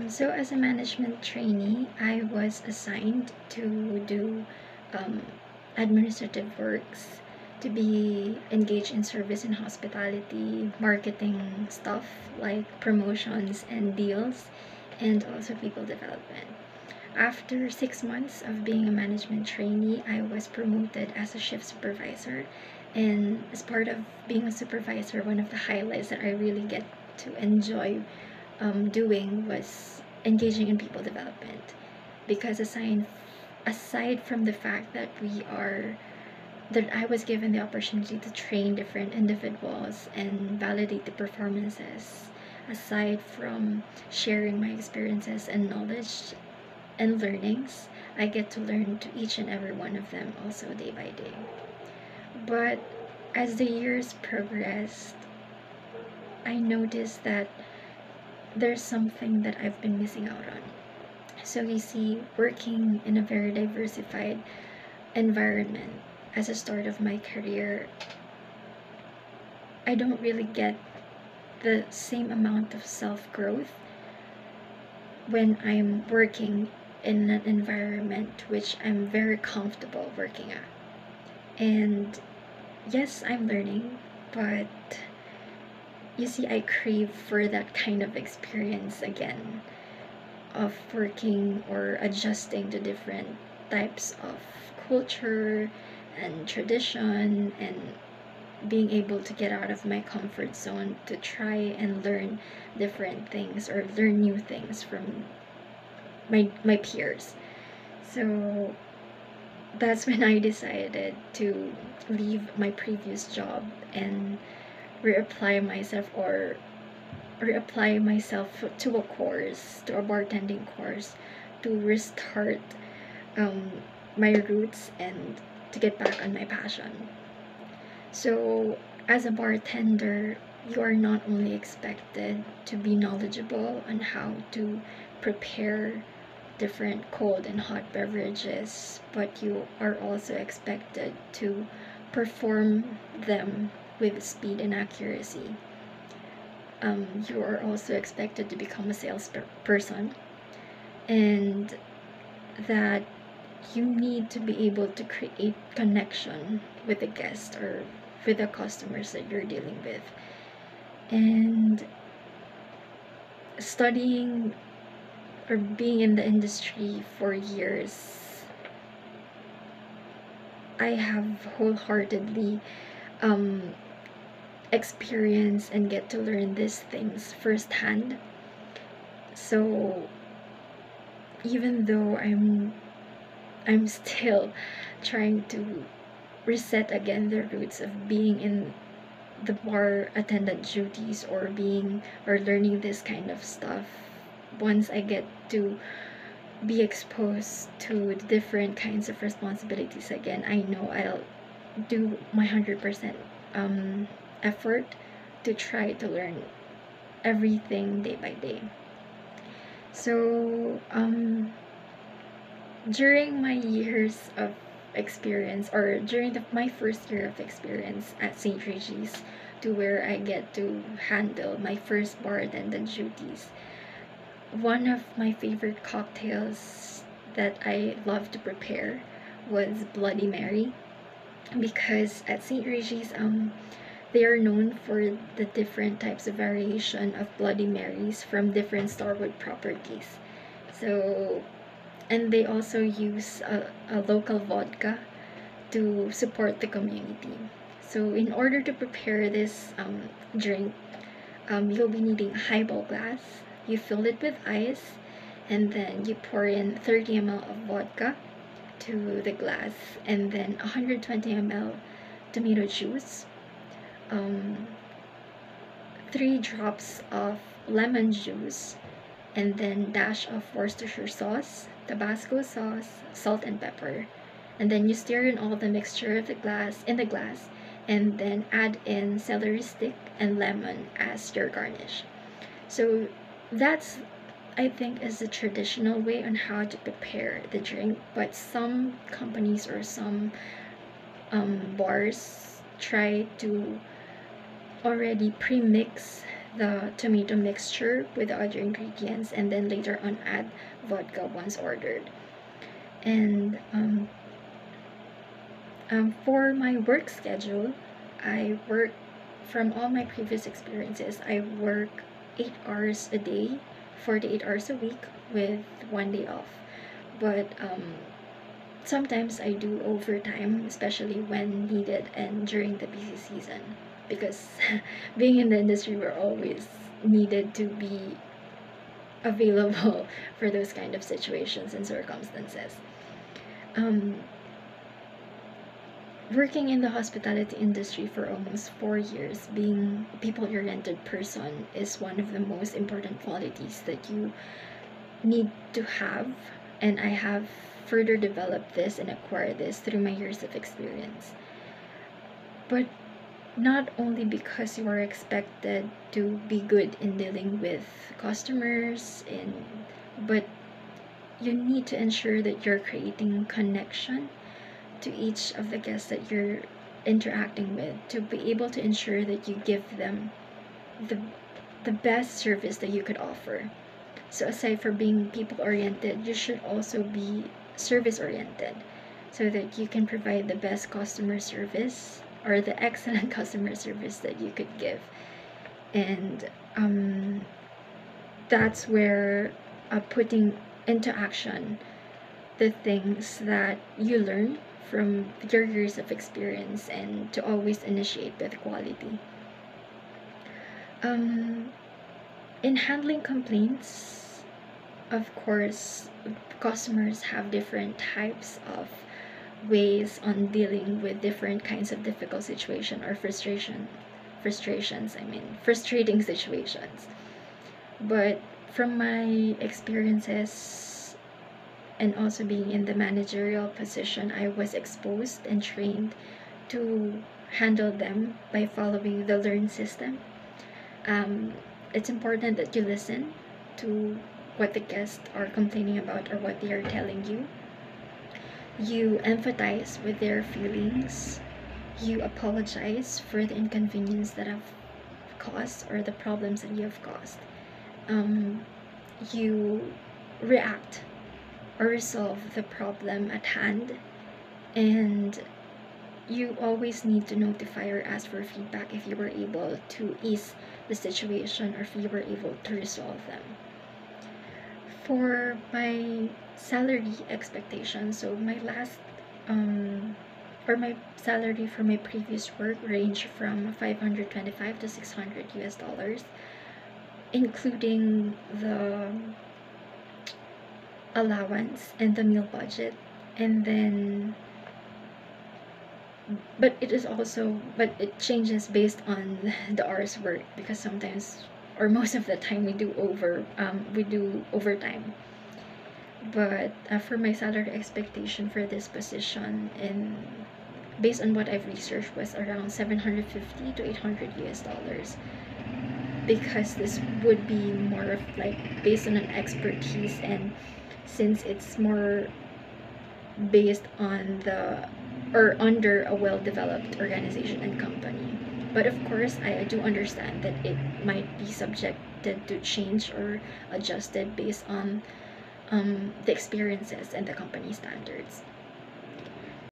So as a management trainee, I was assigned to do um, administrative works, to be engaged in service and hospitality, marketing stuff like promotions and deals, and also people development. After 6 months of being a management trainee, I was promoted as a shift supervisor. And as part of being a supervisor, one of the highlights that I really get to enjoy doing was engaging in people development, because aside from the fact that I was given the opportunity to train different individuals and validate the performances, aside from sharing my experiences and knowledge and learnings, I get to learn to each and every one of them also day by day. But as the years progressed, I noticed that there's something that I've been missing out on. So you see, working in a very diversified environment as a start of my career, I don't really get the same amount of self growth when I'm working in an environment which I'm very comfortable working at. And yes, I'm learning, but you see, I crave for that kind of experience again, of working or adjusting to different types of culture and tradition, and being able to get out of my comfort zone to try and learn different things or learn new things from my peers. So that's when I decided to leave my previous job and reapply myself or reapply myself to a course, to a bartending course, to restart um, my roots and to get back on my passion. So, as a bartender, you are not only expected to be knowledgeable on how to prepare different cold and hot beverages, but you are also expected to perform them with speed and accuracy. You are also expected to become a salesperson, and that you need to be able to create connection with the guest or with the customers that you're dealing with. And studying or being in the industry for years, I have wholeheartedly um, experienced and get to learn these things firsthand. So even though I'm still trying to reset again the roots of being in the bar attendant duties, or being or learning this kind of stuff, once I get to be exposed to different kinds of responsibilities again, I know I'll do my 100% effort to try to learn everything day by day. So during my years of experience, or during my first year of experience at St. Regis, to where I get to handle my first bar attendant duties, one of my favorite cocktails that I love to prepare was Bloody Mary, because at St. Regis, they are known for the different types of variation of Bloody Marys from different Starwood properties. So, and they also use a local vodka to support the community. So, in order to prepare this drink, you'll be needing a highball glass. You fill it with ice, and then you pour in 30 ml of vodka to the glass, and then 120 ml tomato juice, um, 3 drops of lemon juice, and then dash of Worcestershire sauce, Tabasco sauce, salt and pepper. And then you stir in all the mixture of the glass, and then add in celery stick and lemon as your garnish. So that's, I think, is the traditional way on how to prepare the drink, but some companies or some bars try to already pre-mix the tomato mixture with the other ingredients, and then later on add vodka once ordered. And for my work schedule, I work, from all my previous experiences, I work 8 hours a day, 48 hours a week, with 1 day off. But sometimes I do overtime, especially when needed and during the busy season, because being in the industry, we're always needed to be available for those kind of situations and circumstances. Um, Working in the hospitality industry for almost 4 years, being a people-oriented person is one of the most important qualities that you need to have, and I have further developed this and acquired this through my years of experience. But not only because you are expected to be good in dealing with customers, but you need to ensure that you're creating connection to each of the guests that you're interacting with, to be able to ensure that you give them the best service that you could offer. So aside from being people oriented, you should also be service oriented, so that you can provide the best customer service, or the excellent customer service that you could give. And that's where putting into action the things that you learn from your years of experience, and to always initiate with quality. In handling complaints, of course, customers have different types of ways on dealing with different kinds of difficult situation or frustrating situations. But from my experiences, and also being in the managerial position, I was exposed and trained to handle them by following the learn system. It's important that you listen to what the guests are complaining about or what they are telling you. You empathize with their feelings. You apologize for the inconvenience that have caused, or the problems that you have caused. You react or resolve the problem at hand, and you always need to notify or ask for feedback if you were able to ease the situation, or if you were able to resolve them. For my salary expectations, so my last or my salary for my previous work ranged from 525 to 600 US dollars, including the allowance and the meal budget. And then, but it changes based on the hours worked, because sometimes, or most of the time, we do overtime. But for my salary expectation for this position, and based on what I've researched, was around 750 to 800 US dollars, because this would be more of like based on an expertise, and since it's more based on the, or under a well-developed organization and company. But of course, I do understand that it might be subjected to change or adjusted based on the experiences and the company standards.